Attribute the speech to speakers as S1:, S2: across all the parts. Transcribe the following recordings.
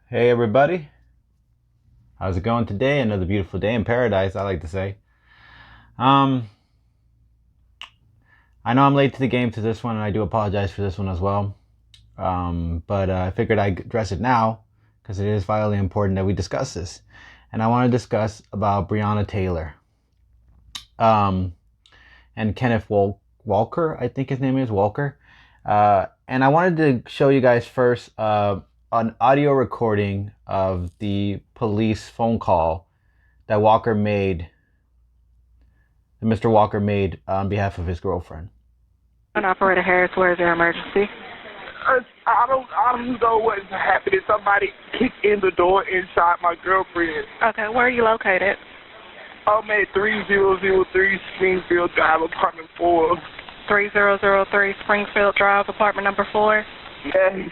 S1: Hey everybody, how's it going today? Another beautiful day in paradise, I like to say. Um, I know I'm late to the game to this one, and I do apologize for this one as well. But I figured I'd address it now because it is vitally important that we discuss this. And I want to discuss about Breonna Taylor, um, and Kenneth Walker, I think his name is Walker. And I wanted to show you guys first an audio recording of the police phone call that Mr. Walker made on behalf of his girlfriend.
S2: Operator Harris, where is your emergency?
S3: I don't know what's happening. Somebody kicked in the door and shot my girlfriend.
S2: Okay, where are you located?
S3: I'm at 3003 Springfield Drive, apartment 4.
S2: 3003 Springfield Drive, apartment number 4.
S3: Yes.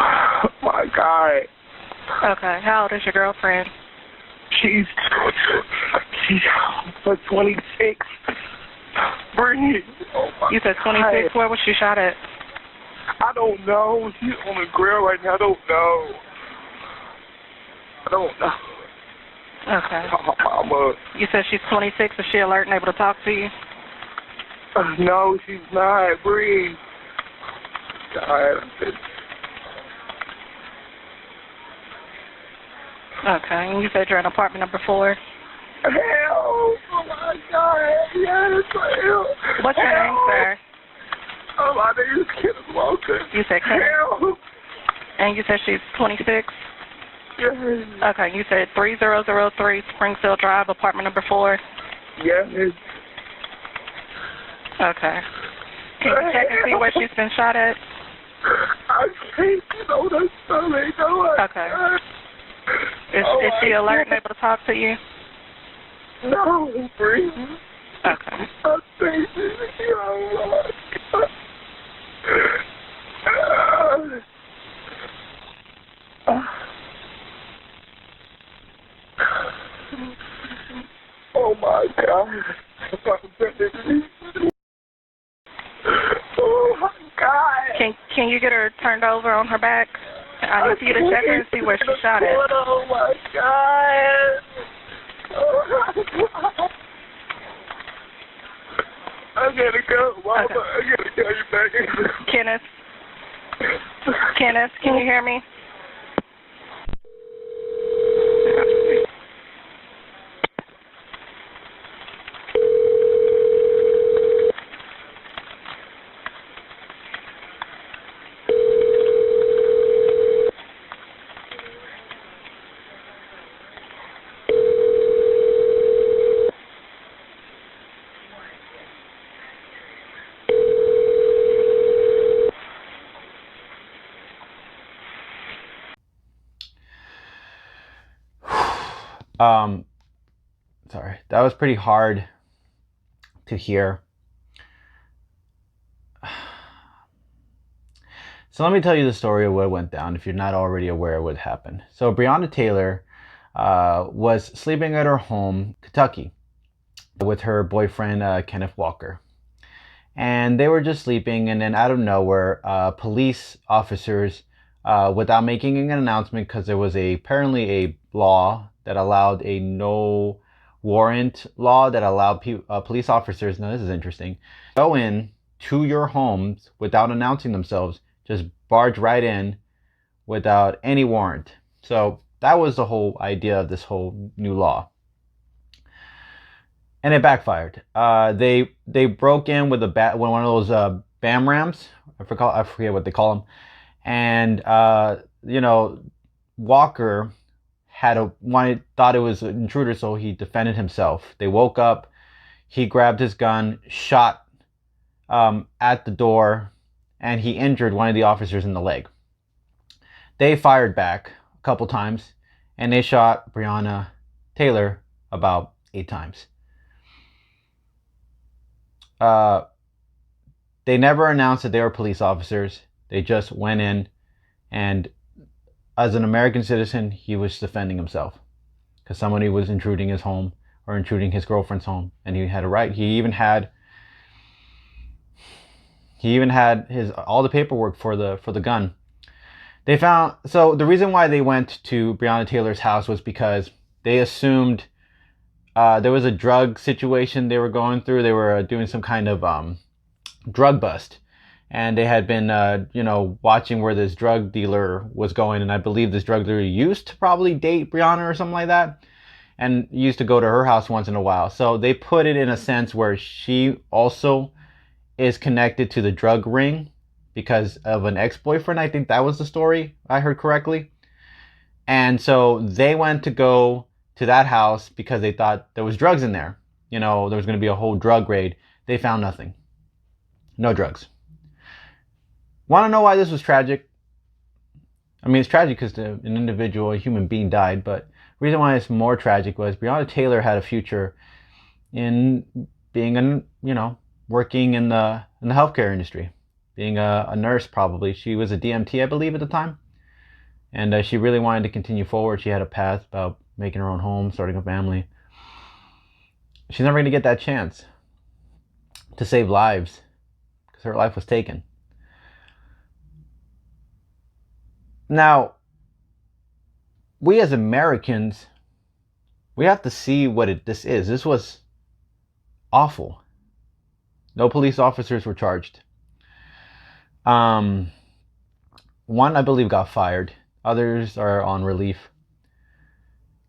S3: Oh my God.
S2: Okay, how old is your girlfriend?
S3: She's 26. Breathe. Oh my
S2: You said 26.
S3: God.
S2: Where was she shot at?
S3: I don't know. She's on the grill right now. I don't know.
S2: Okay.
S3: Oh, mama.
S2: You said she's 26. Is she alert and able to talk to you?
S3: No, she's not. Breathe. God.
S2: Okay, and you said you're in apartment number 4.
S3: Hell! Oh my God! Yes, hell!
S2: What's your name, sir?
S3: Oh, my name is Kenneth Walker.
S2: You said Kenneth.
S3: Hell!
S2: And you said she's 26?
S3: Yes.
S2: Okay, you said 3003 Springfield Drive, apartment number 4?
S3: Yes.
S2: Okay. Can you check and see where she's been shot at?
S3: I can't get on that stomach. No,
S2: Okay. Is she alert and able to talk to you?
S3: No, breathe.
S2: Okay.
S3: I think oh my God. Oh my God. Oh my God.
S2: Can you get her turned over on her back? I need for you to check her and see where she shot at.
S3: Oh my God. Oh my God. I gotta go, Mama.
S2: Okay.
S3: I gotta call you back.
S2: Kenneth, can you hear me?
S1: Sorry, that was pretty hard to hear. So let me tell you the story of what went down if you're not already aware of what happened. So Breonna Taylor was sleeping at her home, Kentucky, with her boyfriend, Kenneth Walker. And they were just sleeping, and then out of nowhere, police officers, without making an announcement, because there was apparently a law that allowed a no warrant law that allowed police officers, now this is interesting, go in to your homes without announcing themselves, just barge right in without any warrant. So that was the whole idea of this whole new law. And it backfired. They broke in with one of those bam rams. I forget what they call them. And Walker thought it was an intruder, so he defended himself. They woke up. He grabbed his gun, shot at the door, and he injured one of the officers in the leg. They fired back a couple times, and they shot Breonna Taylor about 8 times. They never announced that they were police officers. They just went in, and as an American citizen, he was defending himself because somebody was intruding his home or intruding his girlfriend's home, and he had a right. He even had his all the paperwork for the gun. They found, so the reason why they went to Breonna Taylor's house was because they assumed there was a drug situation they were going through. They were doing some kind of drug bust, and they had been watching where this drug dealer was going, and I believe this drug dealer used to probably date Breonna or something like that, and used to go to her house once in a while. So they put it in a sense where she also is connected to the drug ring because of an ex-boyfriend. I think that was the story I heard correctly. And so they went to go to that house because they thought there was drugs in there. There was going to be a whole drug raid. They found nothing. No drugs. Want to know why this was tragic? I mean, it's tragic because an individual, a human being died, but the reason why it's more tragic was Breonna Taylor had a future in being working in the healthcare industry, being a nurse probably. She was a DMT, I believe, at the time. And she really wanted to continue forward. She had a path about making her own home, starting a family. She's never going to get that chance to save lives because her life was taken. Now, we as Americans, we have to see what this is. This was awful. No police officers were charged. One, I believe, got fired. Others are on relief.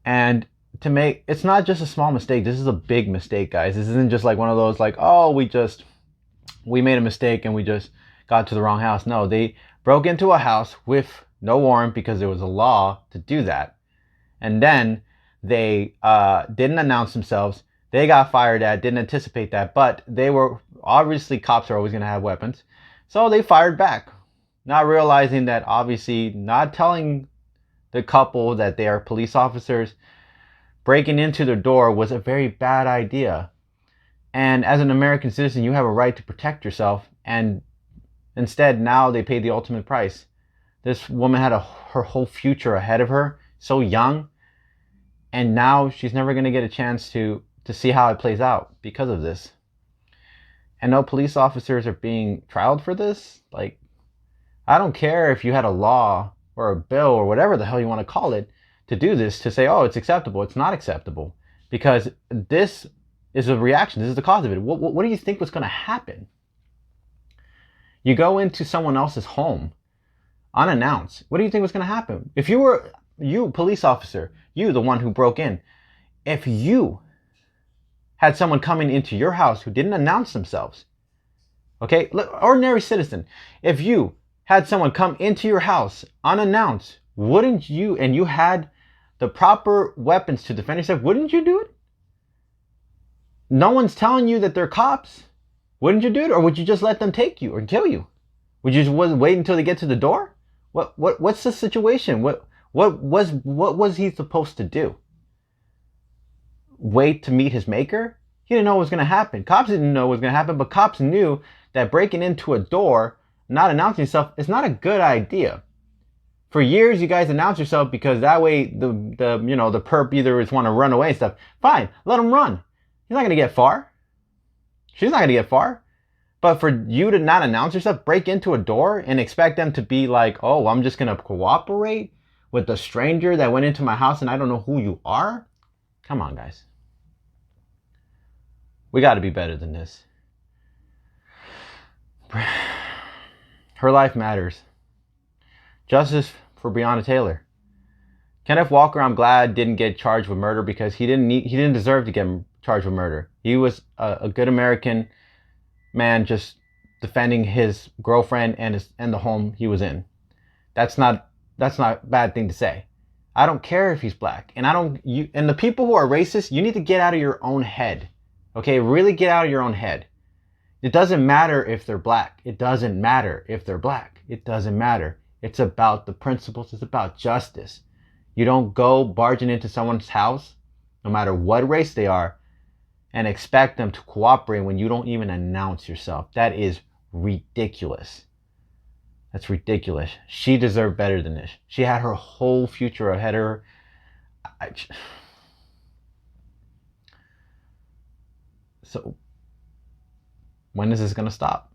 S1: And it's not just a small mistake. This is a big mistake, guys. This isn't just like one of those like, oh, we made a mistake and we just got to the wrong house. No, they broke into a house with no warrant because there was a law to do that. And then they didn't announce themselves. They got fired at, didn't anticipate that, but they were, obviously cops are always going to have weapons. So they fired back, not realizing that obviously not telling the couple that they are police officers, breaking into their door was a very bad idea. And as an American citizen, you have a right to protect yourself. And instead, now they paid the ultimate price. This woman had her whole future ahead of her, so young. And now she's never going to get a chance to see how it plays out because of this. And no police officers are being trialed for this. Like, I don't care if you had a law or a bill or whatever the hell you want to call it to do this, to say, oh, it's acceptable. It's not acceptable because this is a reaction. This is the cause of it. What do you think was going to happen? You go into someone else's home unannounced. What do you think was going to happen? If you police officer, you, the one who broke in, if you had someone coming into your house who didn't announce themselves, okay, ordinary citizen, if you had someone come into your house unannounced, wouldn't you, and you had the proper weapons to defend yourself, wouldn't you do it? No one's telling you that they're cops. Wouldn't you do it? Or would you just let them take you or kill you? Would you just wait until they get to the door? What's the situation? What was he supposed to do? Wait to meet his maker? He didn't know what was going to happen. Cops didn't know what was going to happen, but cops knew that breaking into a door, not announcing yourself, is not a good idea. For years, you guys announce yourself because that way the perp either want to run away and stuff. Fine, let him run. He's not going to get far. She's not going to get far. But for you to not announce yourself, break into a door and expect them to be like, oh, I'm just going to cooperate with the stranger that went into my house and I don't know who you are? Come on, guys. We got to be better than this. Her life matters. Justice for Breonna Taylor. Kenneth Walker, I'm glad, didn't get charged with murder because he didn't deserve to get charged with murder. He was a good American man just defending his girlfriend and the home he was in. That's not a bad thing to say. I don't care if he's black. And and the people who are racist, you need to get out of your own head. Okay? Really get out of your own head. It doesn't matter if they're black. It doesn't matter if they're black. It doesn't matter. It's about the principles. It's about justice. You don't go barging into someone's house, no matter what race they are, and expect them to cooperate when you don't even announce yourself. That is ridiculous. That's ridiculous. She deserved better than this. She had her whole future ahead of her. So, when is this going to stop?